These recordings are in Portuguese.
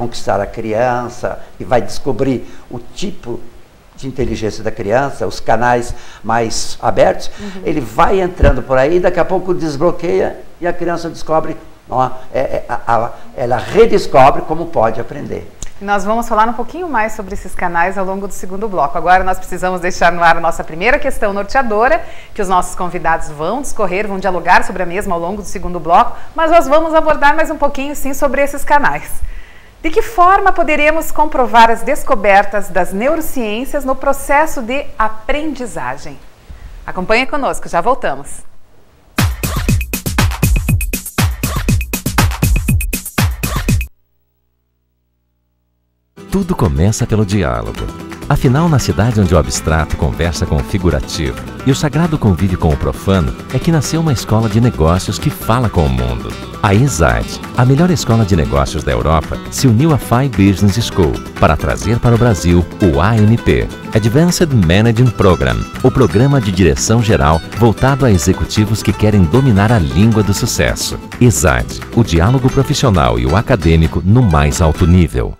conquistar a criança e vai descobrir o tipo de inteligência da criança, os canais mais abertos, ele vai entrando por aí, daqui a pouco desbloqueia e a criança descobre, ela redescobre como pode aprender. Nós vamos falar um pouquinho mais sobre esses canais ao longo do segundo bloco. Agora nós precisamos deixar no ar a nossa primeira questão norteadora, que os nossos convidados vão discorrer, vão dialogar sobre a mesma ao longo do segundo bloco, mas nós vamos abordar mais um pouquinho sim sobre esses canais. De que forma poderemos comprovar as descobertas das neurociências no processo de aprendizagem? Acompanhe conosco, já voltamos. Tudo começa pelo diálogo. Afinal, na cidade onde o abstrato conversa com o figurativo e o sagrado convive com o profano, é que nasceu uma escola de negócios que fala com o mundo. A Inside, a melhor escola de negócios da Europa, se uniu à FI Business School para trazer para o Brasil o AMP, Advanced Managing Program, o programa de direção geral voltado a executivos que querem dominar a língua do sucesso. Inside, o diálogo profissional e o acadêmico no mais alto nível.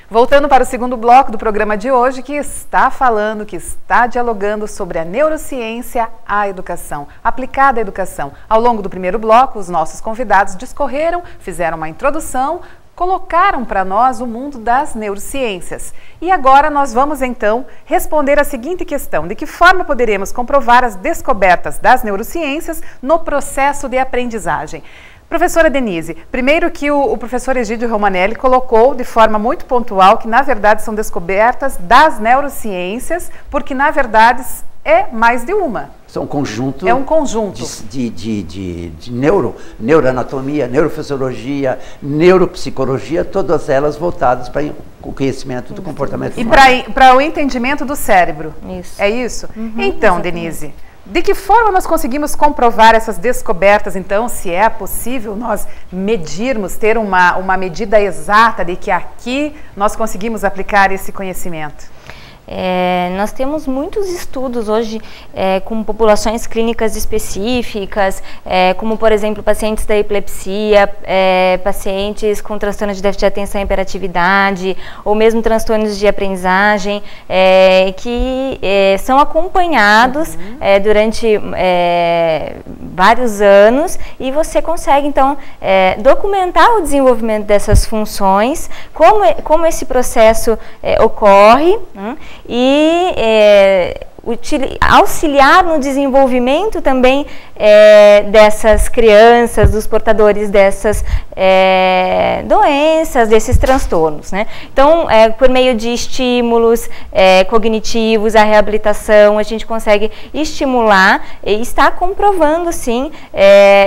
Voltando para o segundo bloco do programa de hoje, que está falando, que está dialogando sobre a neurociência à educação, aplicada à educação. Ao longo do primeiro bloco, os nossos convidados discorreram, fizeram uma introdução, colocaram para nós o mundo das neurociências. E agora nós vamos então responder a seguinte questão: de que forma poderemos comprovar as descobertas das neurociências no processo de aprendizagem? Professora Denise, primeiro que o professor Egídio Romanelli colocou de forma muito pontual que na verdade são descobertas das neurociências, porque na verdade é mais de uma. São um conjunto. É um conjunto. De neuroanatomia, neurofisiologia, neuropsicologia, todas elas voltadas para o conhecimento do comportamento humano. E para o entendimento do cérebro. Isso. É isso? Então, exatamente. Denise, de que forma nós conseguimos comprovar essas descobertas, então, se é possível nós medirmos, ter uma medida exata de que aqui nós conseguimos aplicar esse conhecimento? Nós temos muitos estudos hoje com populações clínicas específicas, como por exemplo pacientes da epilepsia, pacientes com transtornos de déficit de atenção e hiperatividade, ou mesmo transtornos de aprendizagem, que são acompanhados durante vários anos, e você consegue então documentar o desenvolvimento dessas funções, como esse processo ocorre, e auxiliar no desenvolvimento também dessas crianças, dos portadores dessas doenças, desses transtornos, né? Então, por meio de estímulos cognitivos, a reabilitação, a gente consegue estimular e está comprovando, sim,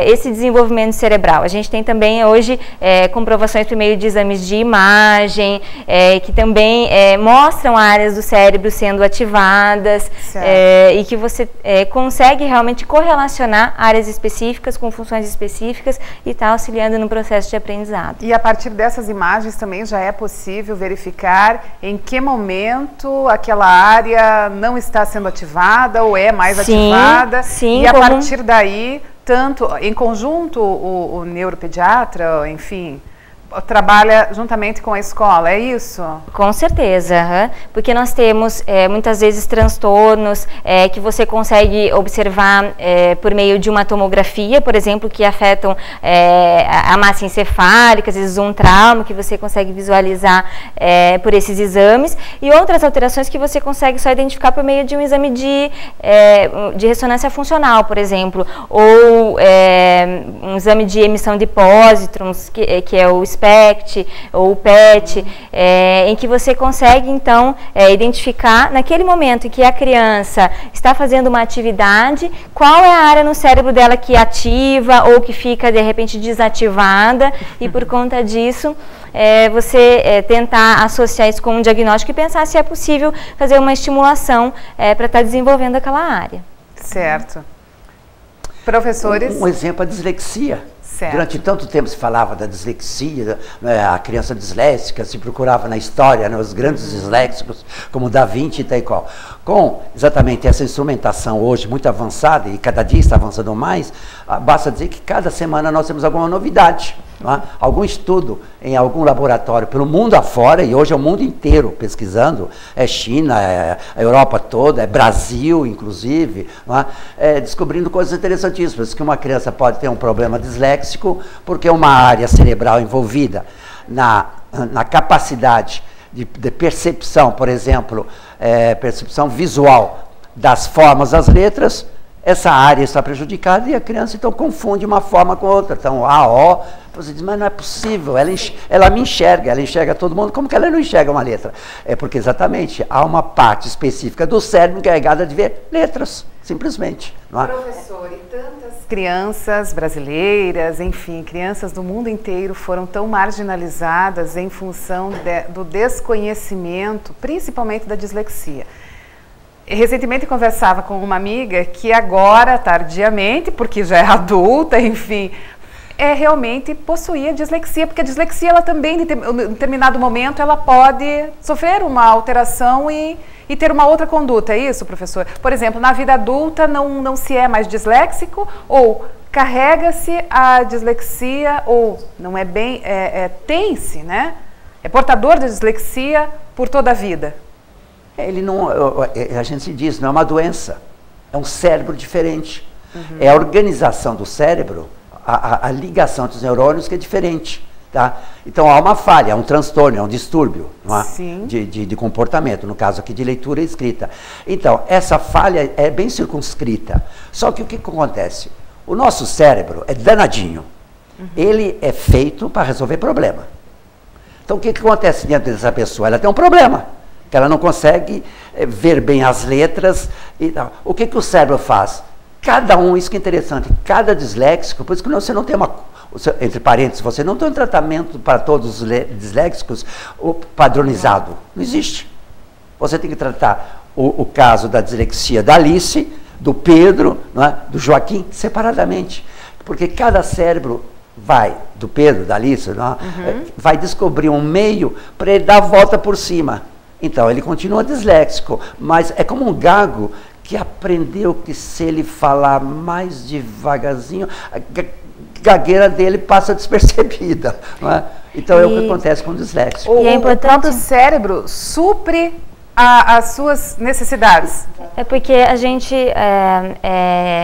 esse desenvolvimento cerebral. A gente tem também hoje comprovações por meio de exames de imagem, que também mostram áreas do cérebro sendo ativadas, e que você consegue realmente correlacionar áreas específicas com funções específicas e está auxiliando no processo de aprendizado. E a partir dessas imagens também já é possível verificar em que momento aquela área não está sendo ativada ou é mais ativada. Sim, e a partir daí, tanto em conjunto o neuropediatra, enfim, trabalha juntamente com a escola, é isso? Com certeza, porque nós temos muitas vezes transtornos que você consegue observar por meio de uma tomografia, por exemplo, que afetam a massa encefálica, às vezes um trauma que você consegue visualizar por esses exames, e outras alterações que você consegue só identificar por meio de um exame de ressonância funcional, por exemplo, ou um exame de emissão de pósitrons, que é o SPECT ou o PET, em que você consegue então identificar naquele momento em que a criança está fazendo uma atividade, qual é a área no cérebro dela que ativa ou que fica de repente desativada, e por conta disso você tentar associar isso com um diagnóstico e pensar se é possível fazer uma estimulação para estar desenvolvendo aquela área. Certo. Professores? Um exemplo, a dislexia. Certo. Durante tanto tempo se falava da dislexia, né, a criança disléxica, se procurava na história, né, os grandes disléxicos, como Da Vinci e tal e qual. Com exatamente essa instrumentação hoje muito avançada, e cada dia está avançando mais, basta dizer que cada semana nós temos alguma novidade, não é? Algum estudo em algum laboratório pelo mundo afora, e hoje é o mundo inteiro pesquisando, é China, é a Europa toda, é Brasil inclusive, não é? Descobrindo coisas interessantíssimas, que uma criança pode ter um problema disléxico porque uma área cerebral envolvida na capacidade de percepção, por exemplo, percepção visual das formas das letras, essa área está prejudicada e a criança então confunde uma forma com outra. Então, O, você diz, mas não é possível, ela me enxerga, ela enxerga todo mundo, como que ela não enxerga uma letra? É porque exatamente há uma parte específica do cérebro encarregada de ver letras, simplesmente. Não é? Professor, e tantas crianças brasileiras, enfim, crianças do mundo inteiro foram tão marginalizadas em função do desconhecimento, principalmente da dislexia. Recentemente conversava com uma amiga que agora, tardiamente, porque já é adulta, enfim, realmente possuía dislexia, porque a dislexia, ela também, em determinado momento, ela pode sofrer uma alteração e ter uma outra conduta, é isso, professor? Por exemplo, na vida adulta não se é mais disléxico, ou carrega-se a dislexia, ou não é bem, tem-se, né? É portador de dislexia por toda a vida. Ele não, a gente se diz, não é uma doença, é um cérebro diferente. É a organização do cérebro, a ligação entre os neurônios que é diferente. Tá? Então há uma falha, há um transtorno, há um distúrbio, não é? de comportamento, no caso aqui de leitura e escrita. Então, essa falha é bem circunscrita. Só que o que acontece? O nosso cérebro é danadinho. Ele é feito para resolver problema. Então o que acontece dentro dessa pessoa? Ela tem um problema, que ela não consegue ver bem as letras. E tal. O que o cérebro faz? Cada um, isso que é interessante, cada disléxico, por isso que você não tem entre parênteses, você não tem um tratamento para todos os disléxicos padronizado. Não existe. Você tem que tratar o caso da dislexia da Alice, do Pedro, não é? Do Joaquim, separadamente. Porque cada cérebro do Pedro, da Alice, não é? Vai descobrir um meio para ele dar a volta por cima. Então, ele continua disléxico, mas é como um gago que aprendeu que se ele falar mais devagarzinho, a gagueira dele passa despercebida. Não é? Então, é o que acontece com o disléxico. O próprio cérebro supre as suas necessidades. É porque é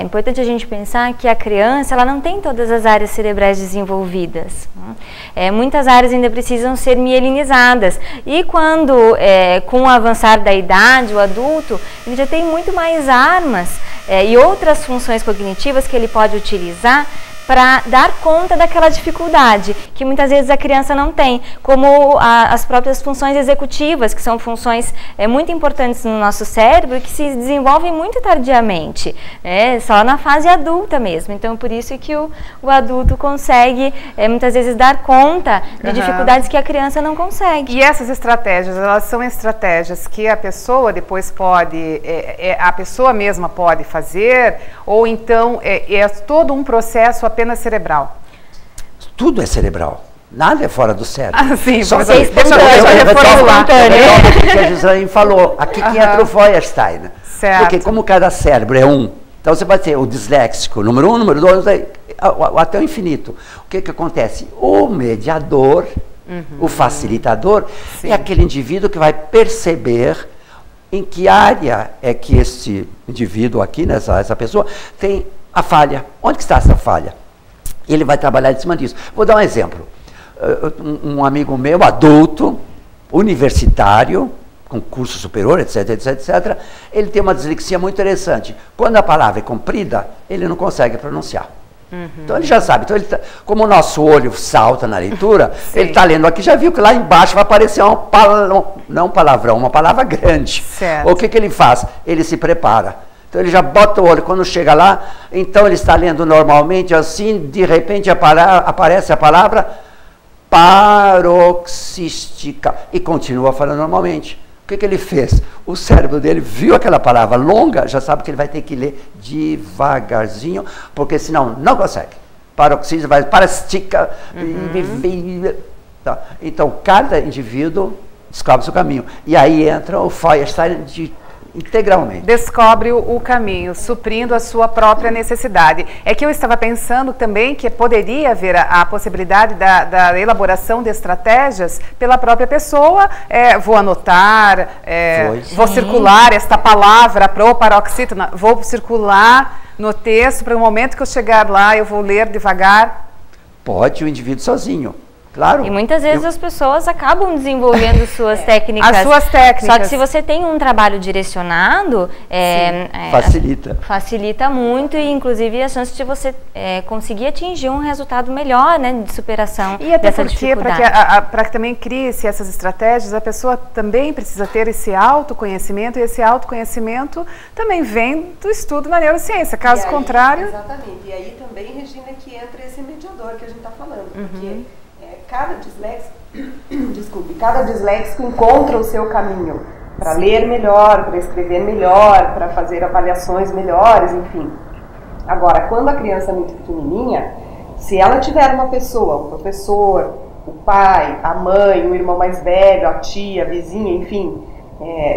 importante a gente pensar que a criança, ela não tem todas as áreas cerebrais desenvolvidas. Muitas áreas ainda precisam ser mielinizadas. E quando, com o avançar da idade, o adulto, ele já tem muito mais armas e outras funções cognitivas que ele pode utilizar para dar conta daquela dificuldade que muitas vezes a criança não tem, como as próprias funções executivas, que são funções muito importantes no nosso cérebro e que se desenvolvem muito tardiamente, só na fase adulta mesmo. Então, por isso que o adulto consegue, muitas vezes, dar conta de dificuldades que a criança não consegue. E essas estratégias, elas são estratégias que a pessoa depois pode, a pessoa mesma pode fazer, ou então é todo um processo apenas cerebral? Tudo é cerebral. Nada é fora do cérebro. Sim, só deixa eu reformular. O que a Gislaine falou. Aqui que entra o Feuerstein. Certo. Porque como cada cérebro é um, então você vai ter o disléxico, número 1, número 2, até o infinito. O que acontece? O mediador, o facilitador, é aquele indivíduo que vai perceber em que área é que esse indivíduo aqui, essa pessoa, tem a falha. Onde que está essa falha? Ele vai trabalhar em cima disso. Vou dar um exemplo. Um amigo meu, adulto, universitário, com curso superior, etc, etc, etc, ele tem uma dislexia muito interessante. Quando a palavra é comprida, ele não consegue pronunciar. Então ele já sabe. Então, como o nosso olho salta na leitura, ele está lendo aqui, já viu que lá embaixo vai aparecer não um palavrão, uma palavra grande. Certo. O que ele faz? Ele se prepara. Então ele já bota o olho, quando chega lá, então ele está lendo normalmente, assim, de repente aparece a palavra paroxística e continua falando normalmente. O que ele fez? O cérebro dele viu aquela palavra longa, já sabe que ele vai ter que ler devagarzinho, porque senão não consegue. paroxismo, vai para estica, tá. Então cada indivíduo descobre o seu caminho. E aí entra o Feuerstein integralmente. Descobre o caminho, suprindo a sua própria necessidade. É que eu estava pensando também que poderia haver a possibilidade da elaboração de estratégias pela própria pessoa. Vou anotar, vou circular esta palavra proparoxítona, vou circular no texto para o momento que eu chegar lá, eu vou ler devagar. Pode o indivíduo sozinho. Claro. E muitas vezes as pessoas acabam desenvolvendo suas técnicas. As suas técnicas. Só que se você tem um trabalho direcionado, facilita. Facilita muito e inclusive a chance de você conseguir atingir um resultado melhor, né, de superação e até dessa porque, dificuldade. para que também crie-se essas estratégias, a pessoa também precisa ter esse autoconhecimento, e esse autoconhecimento também vem do estudo na neurociência. Caso contrário... Exatamente. E aí também, Regina, que entra esse mediador que a gente está falando. Porque cada disléxico encontra o seu caminho para ler melhor, para escrever melhor, para fazer avaliações melhores, enfim. Agora, quando a criança é muito pequenininha, se ela tiver uma pessoa, um professor, o pai, a mãe, o irmão mais velho, a tia, a vizinha, enfim,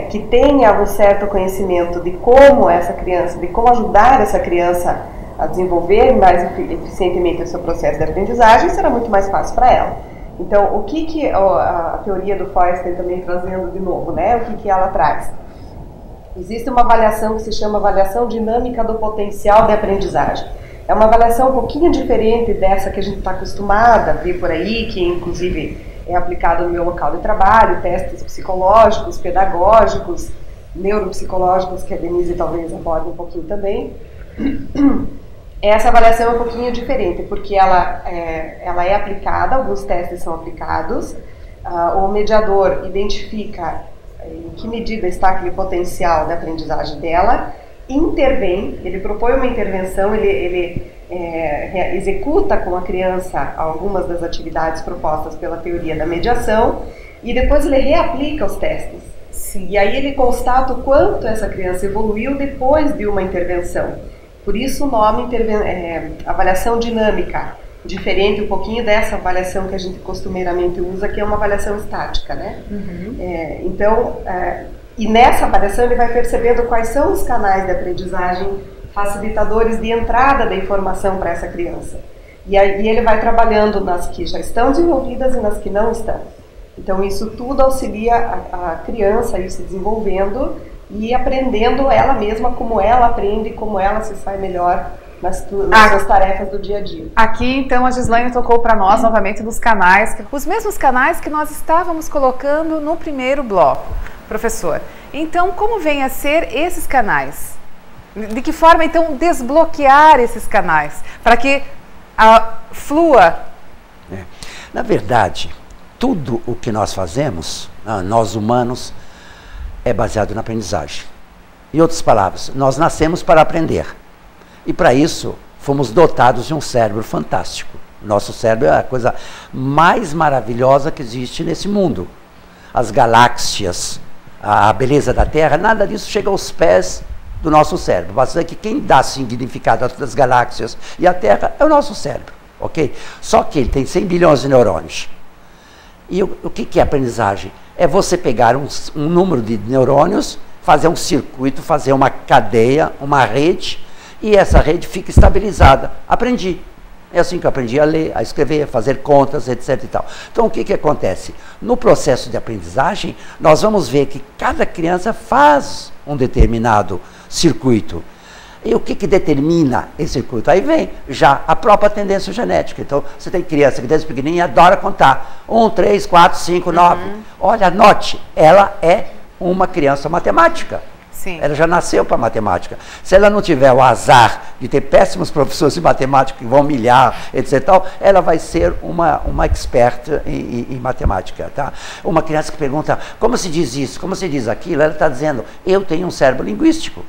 que tenha um certo conhecimento de como essa criança, de como ajudar essa criança a desenvolver mais eficientemente o seu processo de aprendizagem, será muito mais fácil para ela. Então, o que a teoria do Feuerstein também trazendo de novo, né? O que ela traz? Existe uma avaliação que se chama avaliação dinâmica do potencial de aprendizagem. É uma avaliação um pouquinho diferente dessa que a gente está acostumada a ver por aí, que inclusive é aplicado no meu local de trabalho, testes psicológicos, pedagógicos, neuropsicológicos, que a Denise talvez aborde um pouquinho também. Essa avaliação é um pouquinho diferente, porque ela é aplicada, alguns testes são aplicados, o mediador identifica em que medida está aquele potencial de aprendizagem dela, intervém, ele propõe uma intervenção, ele executa com a criança algumas das atividades propostas pela teoria da mediação e depois ele reaplica os testes. Sim. E aí ele constata o quanto essa criança evoluiu depois de uma intervenção. Por isso o nome avaliação dinâmica, diferente um pouquinho dessa avaliação que a gente costumeiramente usa, que é uma avaliação estática, né? E nessa avaliação ele vai percebendo quais são os canais de aprendizagem facilitadores de entrada da informação para essa criança. E aí ele vai trabalhando nas que já estão desenvolvidas e nas que não estão. Então isso tudo auxilia a criança a ir se desenvolvendo e aprendendo ela mesma, como ela aprende, como ela se sai melhor nas suas tarefas do dia a dia. Aqui, então, a Gislaine tocou para nós novamente dos canais, os mesmos canais que nós estávamos colocando no primeiro bloco. Professor, então, como vem a ser esses canais? De que forma, então, desbloquear esses canais para que flua? Na verdade, tudo o que nós fazemos, nós humanos, é baseado na aprendizagem. Em outras palavras, nós nascemos para aprender. E para isso, fomos dotados de um cérebro fantástico. Nosso cérebro é a coisa mais maravilhosa que existe nesse mundo. As galáxias, a beleza da Terra, nada disso chega aos pés do nosso cérebro. Basta dizer que quem dá significado às galáxias e à Terra é o nosso cérebro, ok? Só que ele tem 100 bilhões de neurônios. E o que é aprendizagem? É você pegar um número de neurônios, fazer um circuito, fazer uma cadeia, uma rede, e essa rede fica estabilizada. Aprendi. É assim que eu aprendi a ler, a escrever, a fazer contas, etc. e tal. Então, o que acontece? No processo de aprendizagem, nós vamos ver que cada criança faz um determinado circuito. E o que determina esse circuito? Aí vem já a própria tendência genética. Então, você tem criança que desde pequenininha adora contar. 1, 3, 4, 5, 9. Olha, anote, ela é uma criança matemática. Sim. Ela já nasceu para matemática. Se ela não tiver o azar de ter péssimos professores de matemática que vão humilhar, etc., ela vai ser uma expert em matemática. Tá? Uma criança que pergunta, como se diz isso, como se diz aquilo, ela está dizendo, eu tenho um cérebro linguístico.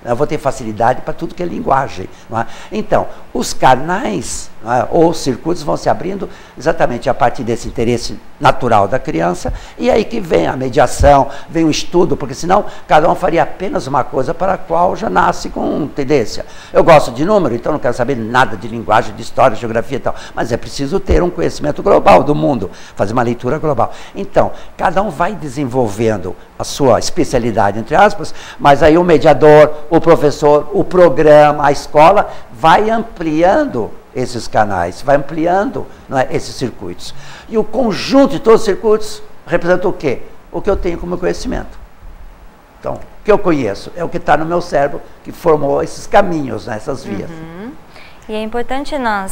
Eu vou ter facilidade para tudo que é linguagem. Não é? Então, os canais, não é, ou circuitos vão se abrindo exatamente a partir desse interesse natural da criança, e aí que vem a mediação, vem o estudo, porque senão cada um faria apenas uma coisa para a qual já nasce com tendência. Eu gosto de número, então não quero saber nada de linguagem, de história, de geografia e tal, mas é preciso ter um conhecimento global do mundo, fazer uma leitura global. Então, cada um vai desenvolvendo a sua especialidade, entre aspas, mas aí o mediador, o professor, o programa, a escola, vai ampliando esses canais, vai ampliando, não é, esses circuitos. E o conjunto de todos os circuitos representa o quê? O que eu tenho como conhecimento. Então, o que eu conheço é o que está no meu cérebro, que formou esses caminhos, né, essas vias. E é importante nós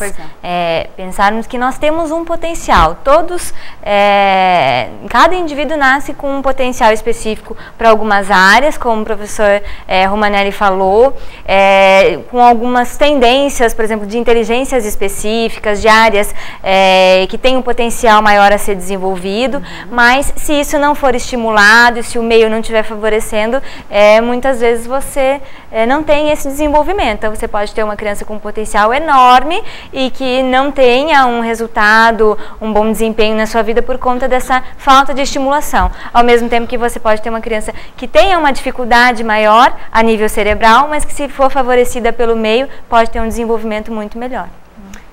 pensarmos que nós temos um potencial. Todos, cada indivíduo nasce com um potencial específico para algumas áreas, como o professor Romanelli falou, com algumas tendências, por exemplo, de inteligências específicas, de áreas que têm um potencial maior a ser desenvolvido, mas se isso não for estimulado, se o meio não estiver favorecendo, muitas vezes você não tem esse desenvolvimento. Então, você pode ter uma criança com um potencial enorme e que não tenha um resultado, um bom desempenho na sua vida por conta dessa falta de estimulação. Ao mesmo tempo que você pode ter uma criança que tenha uma dificuldade maior a nível cerebral, mas que, se for favorecida pelo meio, pode ter um desenvolvimento muito melhor.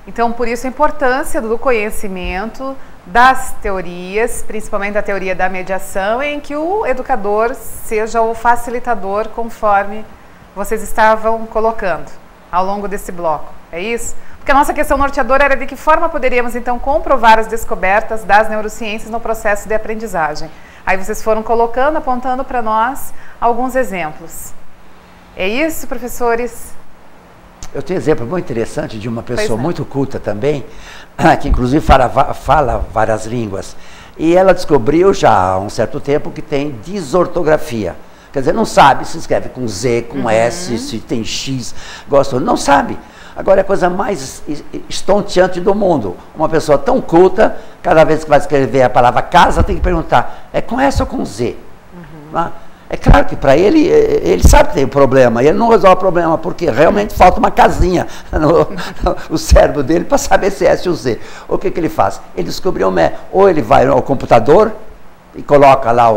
Então, por isso a importância do conhecimento das teorias, principalmente da teoria da mediação, em que o educador seja o facilitador, conforme vocês estavam colocando ao longo desse bloco. É isso? Porque a nossa questão norteadora era de que forma poderíamos, então, comprovar as descobertas das neurociências no processo de aprendizagem. Aí vocês foram colocando, apontando para nós alguns exemplos. É isso, professores? Eu tenho um exemplo muito interessante de uma pessoa muito culta também, que inclusive fala várias línguas. E ela descobriu já há um certo tempo que tem desortografia. Quer dizer, não sabe se escreve com Z, com S, se tem X, gosta, não sabe. Agora é a coisa mais estonteante do mundo. Uma pessoa tão culta, cada vez que vai escrever a palavra casa, tem que perguntar, é com S ou com Z? É claro que para ele, ele sabe que tem um problema, e ele não resolve o problema, porque realmente falta uma casinha no cérebro dele para saber se é S ou Z. O que ele faz? Ele descobriu, ou ele vai ao computador, e coloca lá